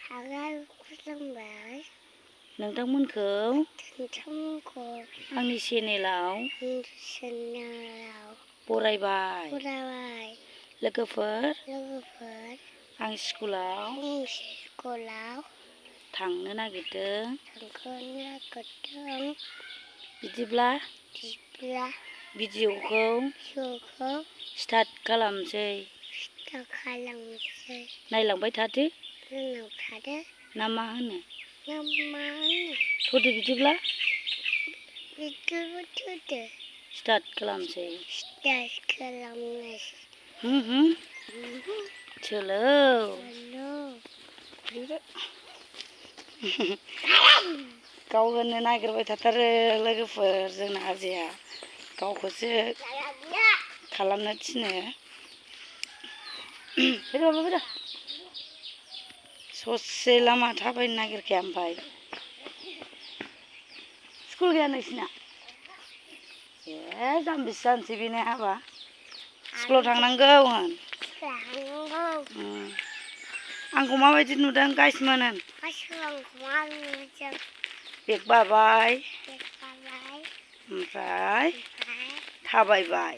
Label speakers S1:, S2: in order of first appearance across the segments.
S1: kalambai
S2: नोंथांमोनखौ आंनि चेनेलाव बरायबाय लोगोफोर आं स्कुलाव थांनो नागिरदों बिदिब्ला भिडिअखौ स्टार्ट खालामसै नायलांबाय थादो ना मा होनो थ'दो बिदिब्ला स्टार्ट खालामसै सोलो गाव होनो नागिरबाय थाथारो लोगोफोर जोंना आजाया गावखौसो खालामनो थिनो ससे लामा थाबायनो नागिरखाया ओमफ्राय स्कुल गैया नोंसिना ए जाम्बिसो जानोसै बेनो हाबा स्कुलाव थांनांगौ होन आंखौ माबायदि नुदों गाइसमोन होन बेग बाबाय ओमफ्राय थाबायबाय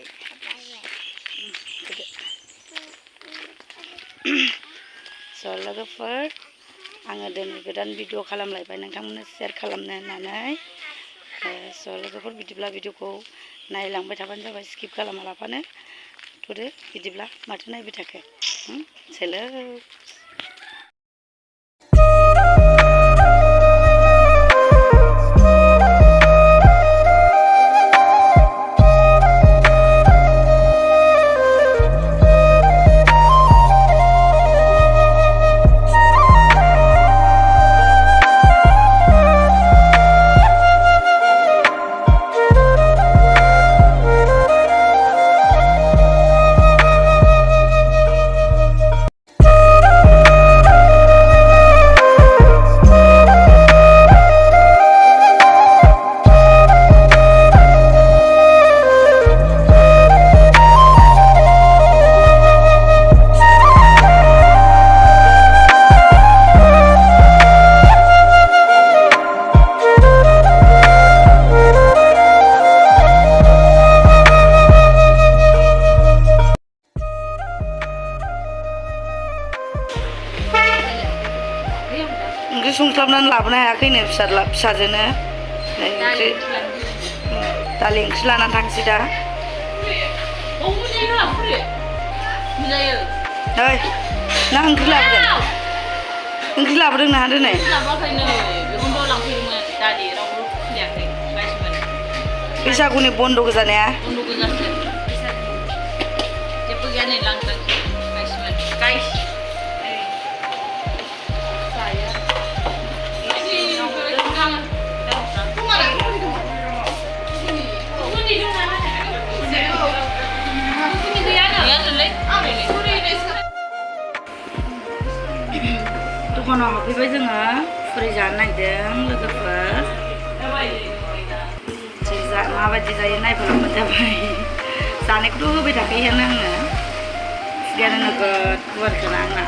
S2: स' लोगोफोर आङो दिनै गोदान भिडिअ खालामलायबाय नोंथांमोननो शेयार खालामनो होननानै स' लोगोफोर बिदिब्ला भिडिअखौ नायलांबाय थाबानो जाबाय स्किप खालामा लाफानो थ'दो बिदिब्ला माथो नायबाय थाखो सोलो ओंख्रि संस्लाबनानै लाबोनो हायाखैनो फिसाजोनो ओंख्रि दालि ओंख्रि लानानै थांसै दा नै ना ओंख्रि लाबोदों ना दिनै बैसागुनि बन्द' गोजा ने जेबो गैया नै लांदां गाइस दखानाव हाबफैबाय जोङो फुरि जानो नागिरदों लोगोफोर माबायदि जायो नायफोलांबानो जाबाय जानायखौथ' होबाय थाखायोआनो आङो फुरियानो नोगोद गुवारखोना आंना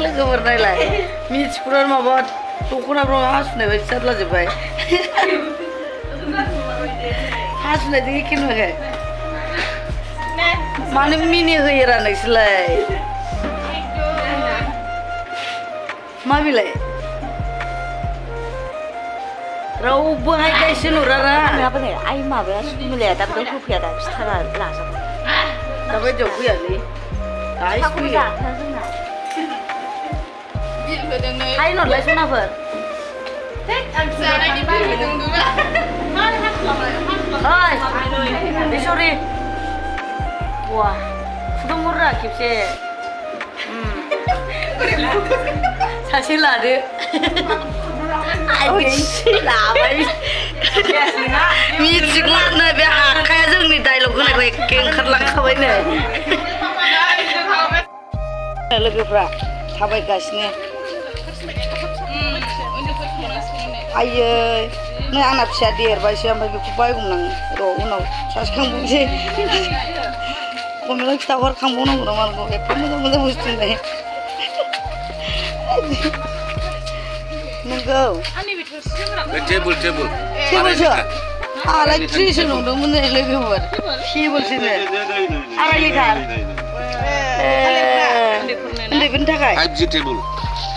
S2: लोगोफोर नायलाय मिथिफुरान माबा दख'नाफ्राव हासुनाय बायदि जारलाजोब्बाय हासुनायजों एखे नुवाखै मानो मिनि होयोरा नोंसोरलाय मा बिलाय रावबो हायखायसो नुरारा
S1: नङाबा नै आइ माबाया सुमिलाया दा बेयाव होफैया दा फिथा लाजाबाय
S2: दाबायदियाव फैयालै
S1: फिथाखौनो जाथारा जोंना
S2: हाय नरलाय सनाफोर ओइ सरि वा फुदुंहररा खेबसे सासे लादो लाबाय मिथिगौनो बे आखाया जोंनि डायलग होनायखौ एखे ओंखारलांखाबायनो लोगोफ्रा थाबायगासिनो आयै नै आंना फिसा देरबायसो ओमफ्राय बेखौ बायगौमोन आं र' उनाव सासेखांबावनोसै खमेला फिथा हरखांबावनांगौ नामा आंखौ एफा मोजां मोजां बुस्थु होननाय नंगौ टेबोलसो आंलाय ट्रिसो नंदोंमोन नै लोगोफोर टेबोलसोनो 2.5 लिटार उन्दैफोरनि थाखाय
S3: 5G टेबोल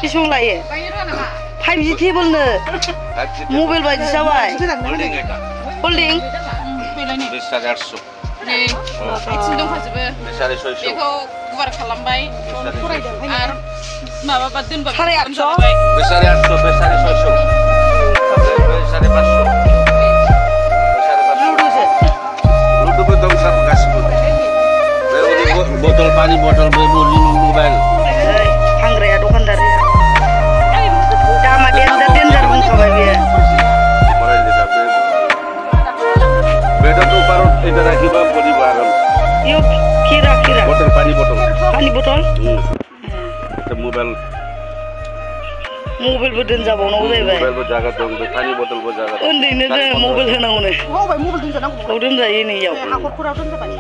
S2: बेसेबां लायो 5G टेबोलनो मबाइल बायदि जाबाय हल्डिं
S3: 2800
S4: नै आथिं दंखाजोबो बेखौ गुवार खालामबाय आरो माबाबा दोनबा
S2: 850
S3: लुदुबो दं सब गासिबो बटल पानी बटल मोबाइल
S2: फानग्राया दखानदारिया दामा देन्जार बुंखाबाय बेयो
S3: बेटा तो ऊपर इधर रखिबा बड़ी आराम
S2: यो खीरा
S3: बटल पानी बटल तो
S2: मबाइलबो दोनजाबावनांगौ जाहैबाय
S3: मबाइलबो जागा दं पानी बटलबो जागा दं
S2: उन्दैनो जों मबाइल होनांगौनो
S1: मबाइल दोनजानांगौ
S2: औ दोनजायो नैयाव
S1: हाखरफोराव दोनजाबाय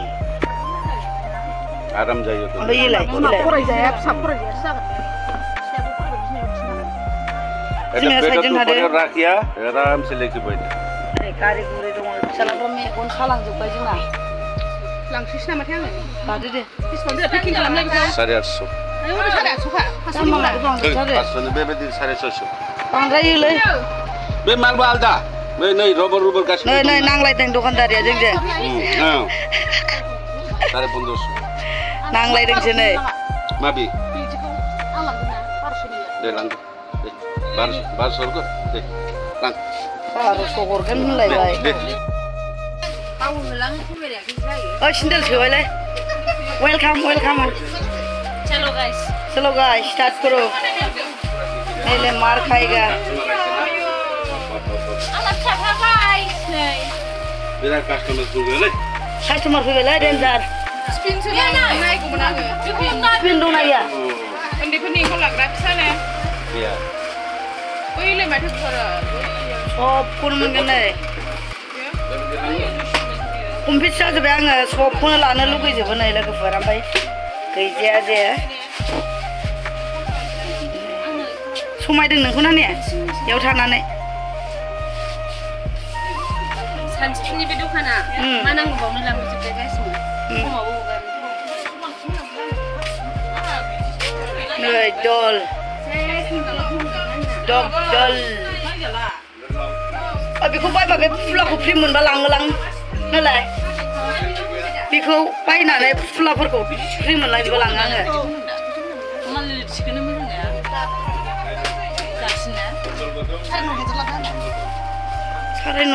S3: आराम जायो
S2: ओमफ्राय इलाय
S1: फरायजाया फिसा फरायजायासो
S2: जोंना साइडजों थादो
S3: राखिया आरामसे लेखिबाय
S2: गारि गुरि दङ फिसालाफ्रा मेगन सालांजोब्बाय जोंना
S4: लांफिनसै नामाथाय आङो
S2: लादो दे
S4: बेसेबां पेकिं खालामनाय बेखौ
S3: 850 500 बेबायदि 650
S2: बांद्रायोलै
S3: बे मालबा आलदा बे नै रबर गासिबो
S2: नै नांलायदों दखानदारिया जोंजों
S3: 1500
S2: नांलायदोंसो नै
S3: माबि
S4: बिदिखौ आं लांगोन ना 1200
S3: दे लांदो दे 1200 हरगोन दे लां
S2: 1200 हरगोन होनलायबाय ओइ सिन्देल सोबायलै वेलकाम चलो गाइस स्टार्ट करो पहले मार खाएगा
S3: बिराद
S2: कास्टमार फैबायलै डेन्जार
S4: स्पिन नायगौमोन आङो
S2: स्पिन दंना गैया
S4: उन्दैफोरनि ओंखाम लाग्रा फिसानो
S3: गैया
S4: बैलाय माथो
S2: सबखौनो मोनगोन नै कमप्लिट जाजोब्बाय आङो सबखौनो लानो लुगैजोबो नै लोगोफोर ओमफ्राय गैजाया जे समायदों नोंखौना ने बेयाव थानानै
S1: सानसेनि बे दखाना मा नांगौ बावनो लांजोबबाय गासिबो समावबो
S2: नै दल बेखौ बायबा बे फुलाखौ फ्रि मोनबा लाङोलां नालाय बेखौ बायनानै फुलाफोरखौ फ्रि मोनलांजोबा लाङो आङो साराय 9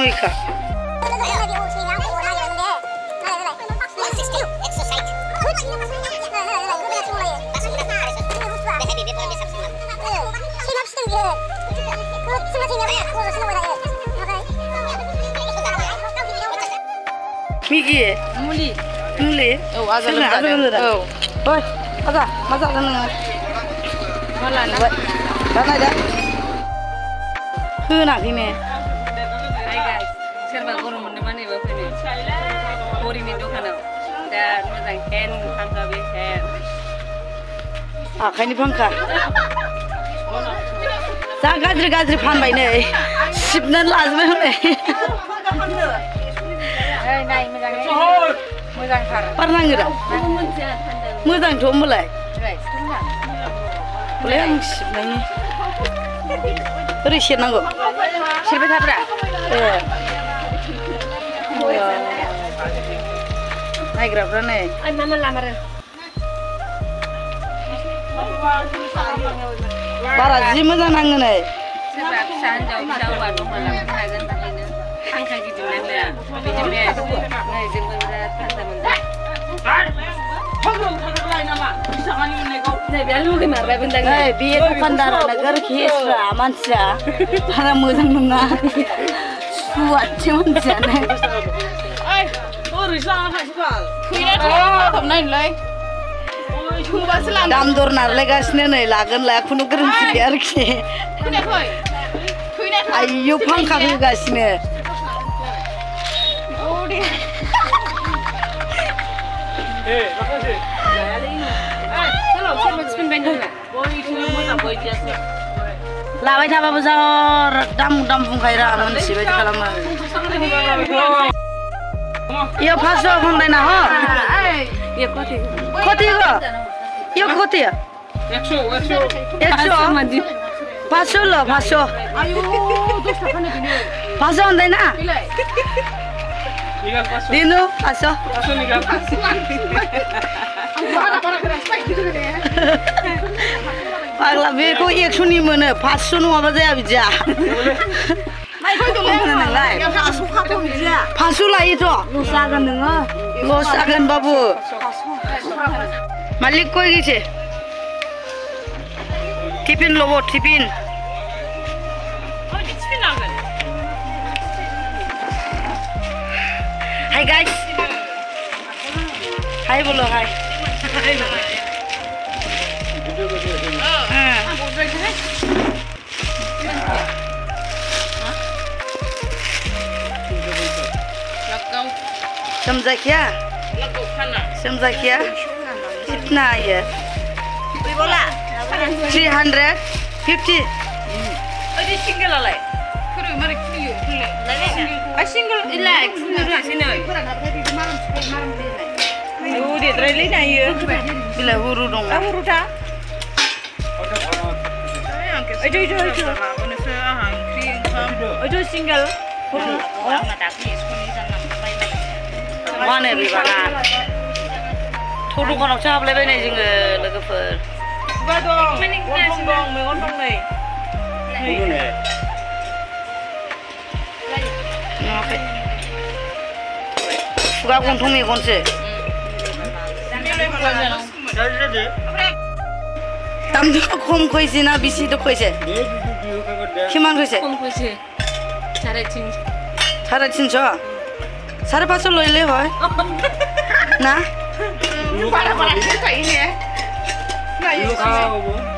S2: Migi muli
S4: azal loमजादों
S2: oi aja मा जादों नोङो मा लानो दा नायदो होनाखै ने
S1: हाय गाइस सोरबा गरम मोननो मानैबो फैनो हरिनि दखानाव दा मोजां फेन फांखा बे फेन
S2: आखाइनि फांखा जा गाज्रि फानबाय नै सिबनानै लाजोबबाय हनै
S1: नाय मोजांथार
S2: बार नाङो दा मोजांथ' होमबालाय हले आं सिबनायनि ओरै सेरनांगौ
S1: सिरबाय थाब्रा
S2: नायग्राफ्रा नै
S1: मा लामारो
S2: बारा जि मोजां नाङो नै
S1: सोरबा फिसा हिनजाव फिसा हौवा दंबा लांनो हागोन थाखायनो फांखा गिदिर नांगोन बिदि नै जोंबो बिराद थान्दा मोनदों नै बे लुगै मारबाय बोनदां
S2: नै बे दखानदारा नोगोर खेस्रा मानसिया बारा मोजां नङा सुवादसो मानसियानो दाम दर नारलायगासिनो नै लागोन लाया खुनु गोरोन्थि गैया आरोखि आयौ फांखा होगासिनो लाबाय थाबाबो जा दाम बुंखायोरा मानसि बायदि खालामो इयो 500 फानबाय ना हो कति हो इयो कति 100 500 ल 500 500 हुँदैन दिनु 500 पाग्ला बेखौ 100 नि मोनो 500 नङाबा जाया बिदिया 500 लायोथ' लस जागोन नोङो लस जागोन बाबु मालिक कइ गइছে टिफिन लबो टिफिन हाय गाइस हाय बोलो हाय समझा क्या कितना है 350
S1: Ini single lah.
S4: 그래 말이 크리요 클레
S1: Ah single relax. Sini. Oh dia terlalu ni ya.
S2: Bila huru dong.
S1: Ah huru dah. Itu. Itu single. Huru.
S2: Mana bicara? Thuru kon học chap lấy bên này chứ người là cái phở.
S1: Ba dong. Ngón dong, mấy ngón dong này.
S3: Huru này.
S2: Nó phải. Fuga kon thung mi kon se. Tam do khom khoi si na bisi do khoi se. Kiman khoi se?
S1: Không có gì. Chả chín.
S2: Sare 300. 550 লইলে হয় না
S4: para para cái này nè này
S3: Dulu kau.